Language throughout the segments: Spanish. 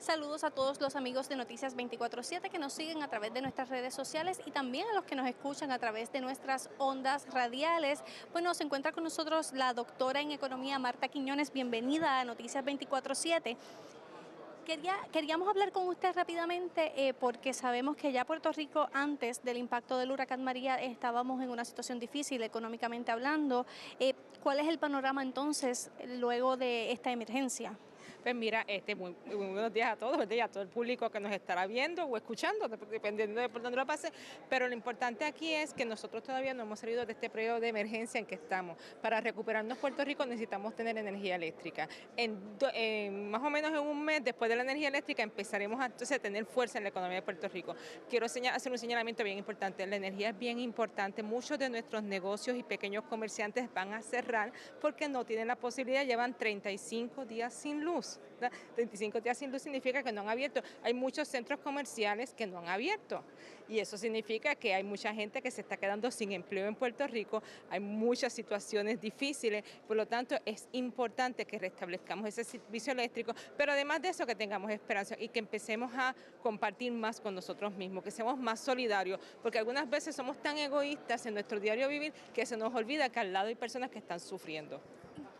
Saludos a todos los amigos de Noticias 24/7 que nos siguen a través de nuestras redes sociales y también a los que nos escuchan a través de nuestras ondas radiales. Bueno, se encuentra con nosotros la doctora en Economía Marta Quiñones. Bienvenida a Noticias 24/7. Queríamos hablar con usted rápidamente porque sabemos que ya Puerto Rico, antes del impacto del huracán María, estábamos en una situación difícil económicamente hablando. ¿Cuál es el panorama entonces luego de esta emergencia? Pues mira, muy buenos días a todos, ¿verdad? Y a todo el público que nos estará viendo o escuchando, dependiendo de por dónde lo pase. Pero lo importante aquí es que nosotros todavía no hemos salido de este periodo de emergencia en que estamos. Para recuperarnos Puerto Rico necesitamos tener energía eléctrica. Más o menos en un mes después de la energía eléctrica empezaremos entonces a tener fuerza en la economía de Puerto Rico. Quiero hacer un señalamiento bien importante. La energía es bien importante. Muchos de nuestros negocios y pequeños comerciantes van a cerrar porque no tienen la posibilidad, llevan 35 días sin luz. 35 días sin luz significa que no han abierto. Hay muchos centros comerciales que no han abierto y eso significa que hay mucha gente que se está quedando sin empleo en Puerto Rico, hay muchas situaciones difíciles, por lo tanto es importante que restablezcamos ese servicio eléctrico, pero además de eso que tengamos esperanza y que empecemos a compartir más con nosotros mismos, que seamos más solidarios, porque algunas veces somos tan egoístas en nuestro diario vivir que se nos olvida que al lado hay personas que están sufriendo.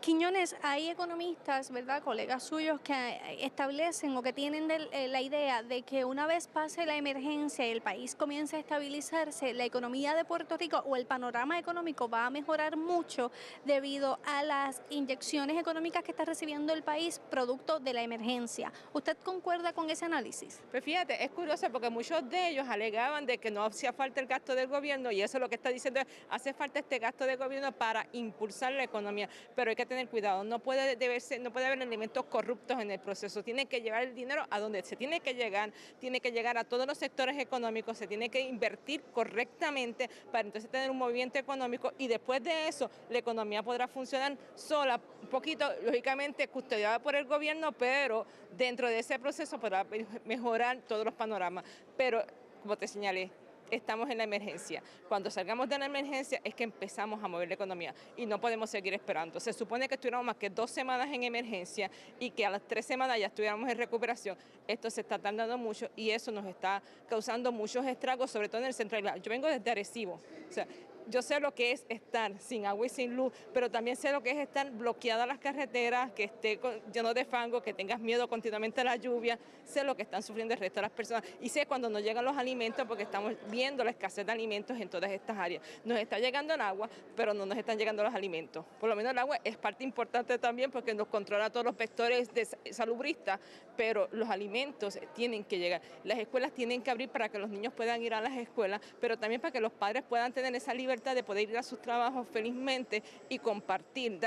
Quiñones, hay economistas, ¿verdad?, colegas suyos que establecen o que tienen la idea de que una vez pase la emergencia y el país comience a estabilizarse, la economía de Puerto Rico o el panorama económico va a mejorar mucho debido a las inyecciones económicas que está recibiendo el país producto de la emergencia. ¿Usted concuerda con ese análisis? Pues fíjate, es curioso porque muchos de ellos alegaban de que no hacía falta el gasto del gobierno y eso lo que está diciendo es hace falta este gasto del gobierno para impulsar la economía, pero hay que tener cuidado, no puede haber elementos corruptos en el proceso, tiene que llevar el dinero a donde se tiene que llegar a todos los sectores económicos, se tiene que invertir correctamente para entonces tener un movimiento económico y después de eso la economía podrá funcionar sola, un poquito lógicamente custodiada por el gobierno, pero dentro de ese proceso podrá mejorar todos los panoramas, pero como te señalé, estamos en la emergencia. Cuando salgamos de la emergencia es que empezamos a mover la economía y no podemos seguir esperando. Se supone que estuviéramos más que 2 semanas en emergencia y que a las 3 semanas ya estuviéramos en recuperación. Esto se está tardando mucho y eso nos está causando muchos estragos, sobre todo en el centro. Yo vengo desde Arecibo, o sea, yo sé lo que es estar sin agua y sin luz, pero también sé lo que es estar bloqueadas las carreteras, que esté lleno de fango, que tengas miedo continuamente a la lluvia. Sé lo que están sufriendo el resto de las personas y sé cuando no llegan los alimentos porque estamos viendo la escasez de alimentos en todas estas áreas. Nos está llegando el agua, pero no nos están llegando los alimentos. Por lo menos el agua es parte importante también porque nos controla todos los vectores de salubristas, pero los alimentos tienen que llegar. Las escuelas tienen que abrir para que los niños puedan ir a las escuelas, pero también para que los padres puedan tener esa libertad de poder ir a sus trabajos felizmente y compartir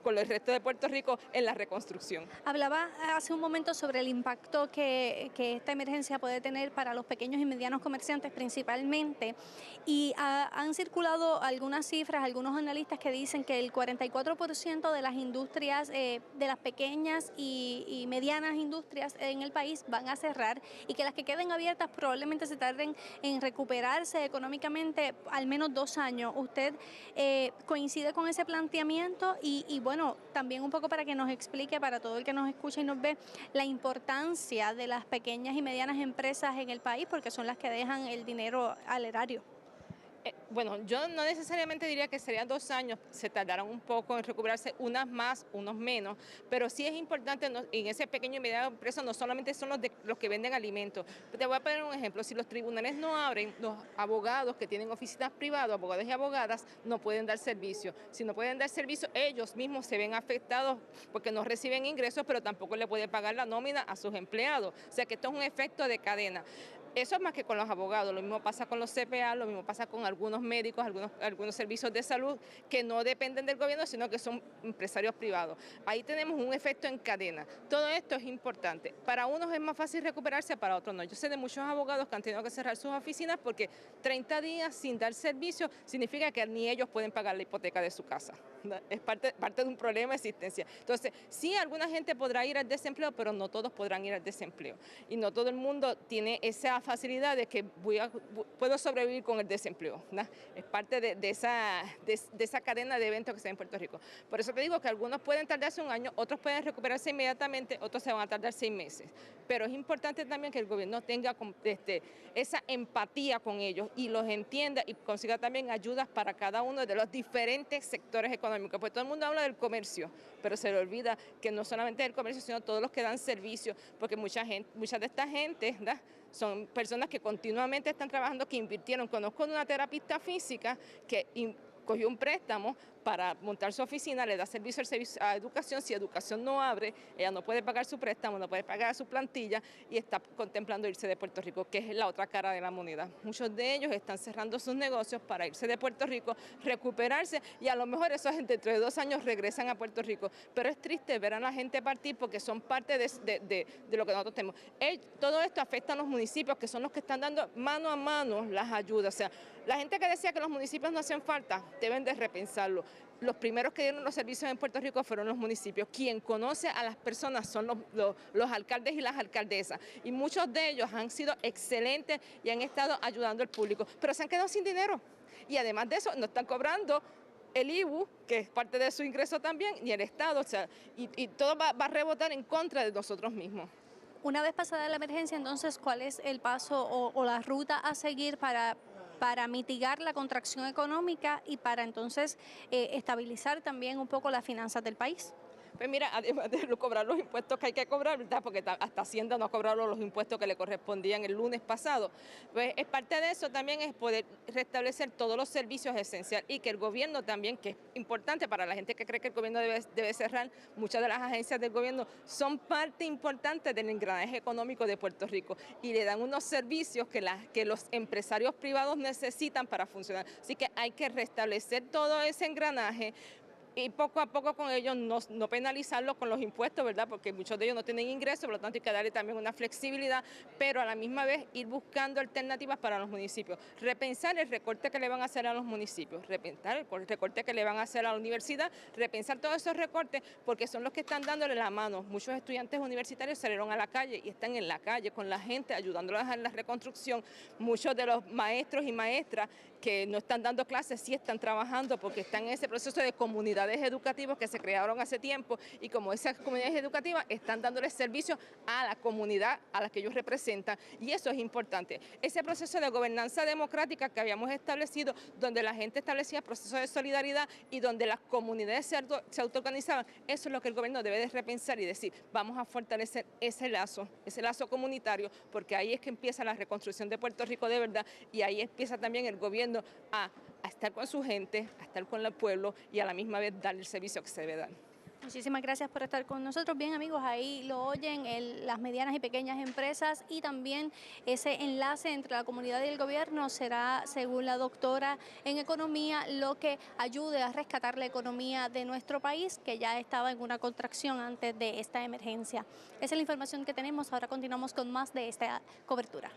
con el resto de Puerto Rico en la reconstrucción. Hablaba hace un momento sobre el impacto que esta emergencia puede tener para los pequeños y medianos comerciantes principalmente y han circulado algunas cifras, algunos analistas que dicen que el 44% de las industrias, de las pequeñas y medianas industrias en el país van a cerrar y que las que queden abiertas probablemente se tarden en recuperarse económicamente al menos 2 años. ¿Usted coincide con ese planteamiento? Y bueno, también un poco para que nos explique, para todo el que nos escucha y nos ve, la importancia de las pequeñas y medianas empresas en el país, porque son las que dejan el dinero al erario. Bueno, yo no necesariamente diría que serían 2 años, se tardarán un poco en recuperarse, unas más, unos menos, pero sí es importante en ese pequeño y mediano empresa no solamente son los que venden alimentos. Te voy a poner un ejemplo, si los tribunales no abren, los abogados que tienen oficinas privadas, abogados y abogadas, no pueden dar servicio. Si no pueden dar servicio, ellos mismos se ven afectados porque no reciben ingresos, pero tampoco le pueden pagar la nómina a sus empleados. O sea que esto es un efecto de cadena. Eso es más que con los abogados, lo mismo pasa con los CPA, lo mismo pasa con algunos médicos, algunos servicios de salud que no dependen del gobierno, sino que son empresarios privados. Ahí tenemos un efecto en cadena. Todo esto es importante. Para unos es más fácil recuperarse, para otros no. Yo sé de muchos abogados que han tenido que cerrar sus oficinas porque 30 días sin dar servicio significa que ni ellos pueden pagar la hipoteca de su casa. Es parte de un problema de existencia. Entonces, sí, alguna gente podrá ir al desempleo, pero no todos podrán ir al desempleo. Y no todo el mundo tiene esa facilidad de que puedo sobrevivir con el desempleo, ¿no? Es parte de esa cadena de eventos que se da en Puerto Rico. Por eso te digo que algunos pueden tardarse un año, otros pueden recuperarse inmediatamente, otros se van a tardar 6 meses. pero es importante también que el gobierno tenga esa empatía con ellos y los entienda y consiga también ayudas para cada uno de los diferentes sectores económicos, porque todo el mundo habla del comercio, pero se le olvida que no solamente el comercio, sino todos los que dan servicios, porque mucha de esta gente, ¿verdad?, son personas que continuamente están trabajando, que invirtieron. Conozco una terapista física que cogió un préstamo para montar su oficina, le da servicio a educación. Si educación no abre, ella no puede pagar su préstamo, no puede pagar su plantilla y está contemplando irse de Puerto Rico, que es la otra cara de la moneda. Muchos de ellos están cerrando sus negocios para irse de Puerto Rico, recuperarse y a lo mejor esa gente dentro de 2 años regresan a Puerto Rico. Pero es triste ver a la gente partir porque son parte de lo que nosotros tenemos. Todo esto afecta a los municipios, que son los que están dando mano a mano las ayudas. O sea, la gente que decía que los municipios no hacen falta, deben de repensarlo. Los primeros que dieron los servicios en Puerto Rico fueron los municipios. Quien conoce a las personas son los alcaldes y las alcaldesas. Y muchos de ellos han sido excelentes y han estado ayudando al público, pero se han quedado sin dinero. Y además de eso, no están cobrando el IBU, que es parte de su ingreso también, y el Estado. O sea, y todo va a rebotar en contra de nosotros mismos. Una vez pasada la emergencia, entonces, ¿cuál es el paso o la ruta a seguir para mitigar la contracción económica y para entonces estabilizar también un poco las finanzas del país? Pues mira, además de cobrar los impuestos que hay que cobrar, ¿verdad?, porque hasta Hacienda no ha cobrado los impuestos que le correspondían el lunes pasado, pues es parte de eso también es poder restablecer todos los servicios esenciales y que el gobierno también, que es importante para la gente que cree que el gobierno debe cerrar, muchas de las agencias del gobierno son parte importante del engranaje económico de Puerto Rico y le dan unos servicios que los empresarios privados necesitan para funcionar. Así que hay que restablecer todo ese engranaje y poco a poco con ellos no penalizarlos con los impuestos, ¿verdad?, porque muchos de ellos no tienen ingresos, por lo tanto hay que darle también una flexibilidad, pero a la misma vez ir buscando alternativas para los municipios. Repensar el recorte que le van a hacer a los municipios, repensar el recorte que le van a hacer a la universidad, repensar todos esos recortes, porque son los que están dándole la mano. Muchos estudiantes universitarios salieron a la calle y están en la calle con la gente, ayudándolos en la reconstrucción. Muchos de los maestros y maestras que no están dando clases sí están trabajando porque están en ese proceso de comunidades educativas que se crearon hace tiempo y como esas comunidades educativas están dándoles servicio a la comunidad a la que ellos representan y eso es importante. Ese proceso de gobernanza democrática que habíamos establecido, donde la gente establecía procesos de solidaridad y donde las comunidades se autoorganizaban, eso es lo que el gobierno debe de repensar y decir, vamos a fortalecer ese lazo comunitario, porque ahí es que empieza la reconstrucción de Puerto Rico de verdad y ahí empieza también el gobierno a estar con su gente, a estar con el pueblo y a la misma vez darle el servicio que se debe dar. Muchísimas gracias por estar con nosotros. Bien, amigos, ahí lo oyen, las medianas y pequeñas empresas y también ese enlace entre la comunidad y el gobierno será, según la doctora en economía, lo que ayude a rescatar la economía de nuestro país, que ya estaba en una contracción antes de esta emergencia. Esa es la información que tenemos. Ahora continuamos con más de esta cobertura.